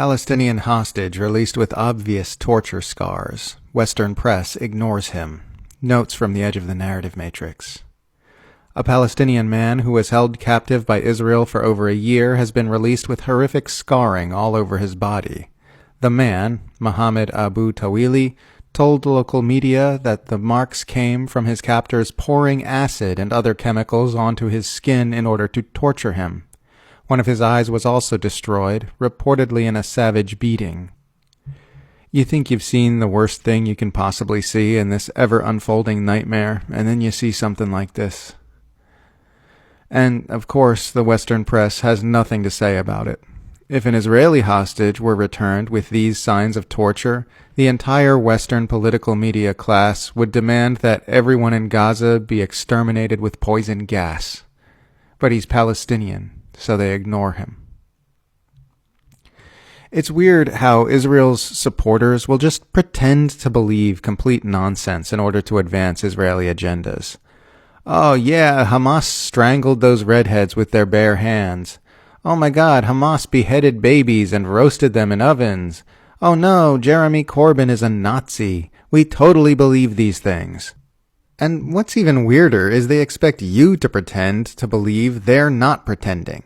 Palestinian hostage released with obvious torture scars. Western press ignores him. Notes from the edge of the narrative matrix. A Palestinian man who was held captive by Israel for over a year has been released with horrific scarring all over his body. The man, Mohammed Abu Tawili, told local media that the marks came from his captors pouring acid and other chemicals onto his skin in order to torture him. One of his eyes was also destroyed, reportedly in a savage beating. You think you've seen the worst thing you can possibly see in this ever-unfolding nightmare, and then you see something like this. And, of course, the Western press has nothing to say about it. If an Israeli hostage were returned with these signs of torture, the entire Western political media class would demand that everyone in Gaza be exterminated with poison gas. But he's Palestinian, so they ignore him. It's weird how Israel's supporters will just pretend to believe complete nonsense in order to advance Israeli agendas. Oh yeah, Hamas strangled those redheads with their bare hands. Oh my God, Hamas beheaded babies and roasted them in ovens. Oh no, Jeremy Corbyn is a Nazi. We totally believe these things. And what's even weirder is they expect you to pretend to believe they're not pretending.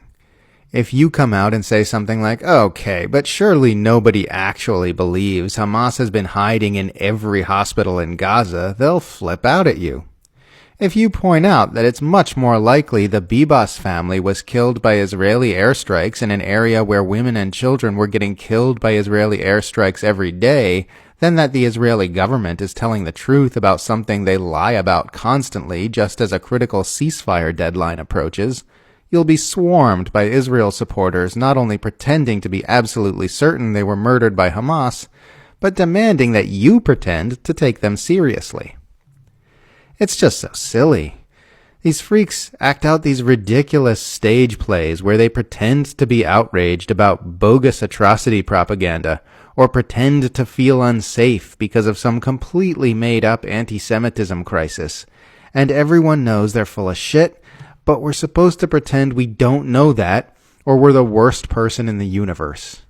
If you come out and say something like, okay, but surely nobody actually believes Hamas has been hiding in every hospital in Gaza, they'll flip out at you. If you point out that it's much more likely the Bibas family was killed by Israeli airstrikes in an area where women and children were getting killed by Israeli airstrikes every day, than that the Israeli government is telling the truth about something they lie about constantly just as a critical ceasefire deadline approaches, you'll be swarmed by Israel supporters not only pretending to be absolutely certain they were murdered by Hamas, but demanding that you pretend to take them seriously. It's just so silly. These freaks act out these ridiculous stage plays where they pretend to be outraged about bogus atrocity propaganda or pretend to feel unsafe because of some completely made-up anti-Semitism crisis. And everyone knows they're full of shit, but we're supposed to pretend we don't know that or we're the worst person in the universe.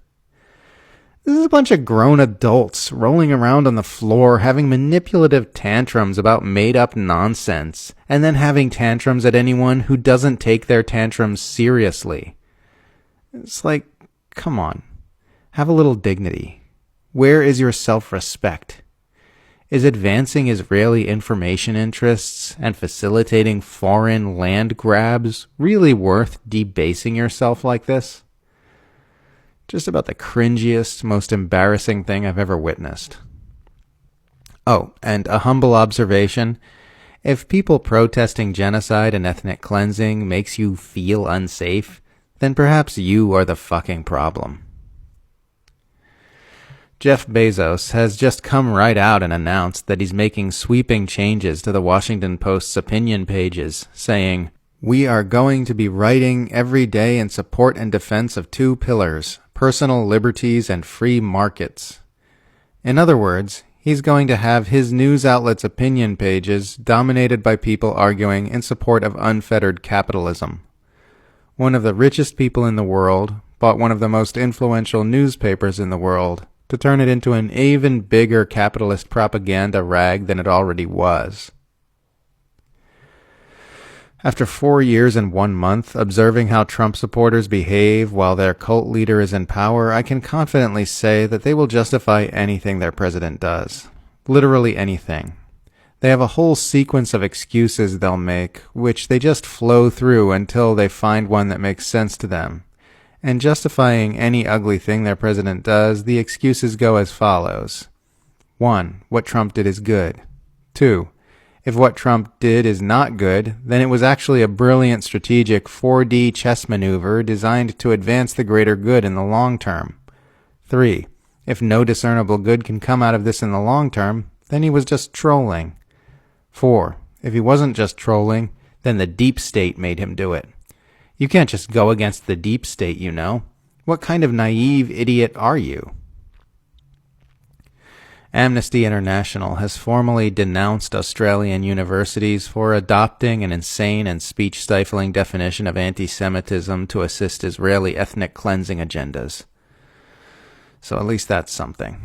This is a bunch of grown adults rolling around on the floor having manipulative tantrums about made-up nonsense, and then having tantrums at anyone who doesn't take their tantrums seriously. It's like, come on, have a little dignity. Where is your self-respect? Is advancing Israeli information interests and facilitating foreign land grabs really worth debasing yourself like this? Just about the cringiest, most embarrassing thing I've ever witnessed. Oh, and a humble observation. If people protesting genocide and ethnic cleansing makes you feel unsafe, then perhaps you are the fucking problem. Jeff Bezos has just come right out and announced that he's making sweeping changes to the Washington Post's opinion pages, saying, "We are going to be writing every day in support and defense of two pillars, personal liberties and free markets." In other words, he's going to have his news outlet's opinion pages dominated by people arguing in support of unfettered capitalism. One of the richest people in the world bought one of the most influential newspapers in the world to turn it into an even bigger capitalist propaganda rag than it already was. After 4 years and 1 month observing how Trump supporters behave while their cult leader is in power, I can confidently say that they will justify anything their president does. Literally anything. They have a whole sequence of excuses they'll make, which they just flow through until they find one that makes sense to them. And justifying any ugly thing their president does, the excuses go as follows. 1. What Trump did is good. 2. If what Trump did is not good, then it was actually a brilliant strategic 4D chess maneuver designed to advance the greater good in the long term. 3. If no discernible good can come out of this in the long term, then he was just trolling. 4. If he wasn't just trolling, then the deep state made him do it. You can't just go against the deep state, you know. What kind of naive idiot are you? Amnesty International has formally denounced Australian universities for adopting an insane and speech-stifling definition of anti-Semitism to assist Israeli ethnic cleansing agendas. So at least that's something.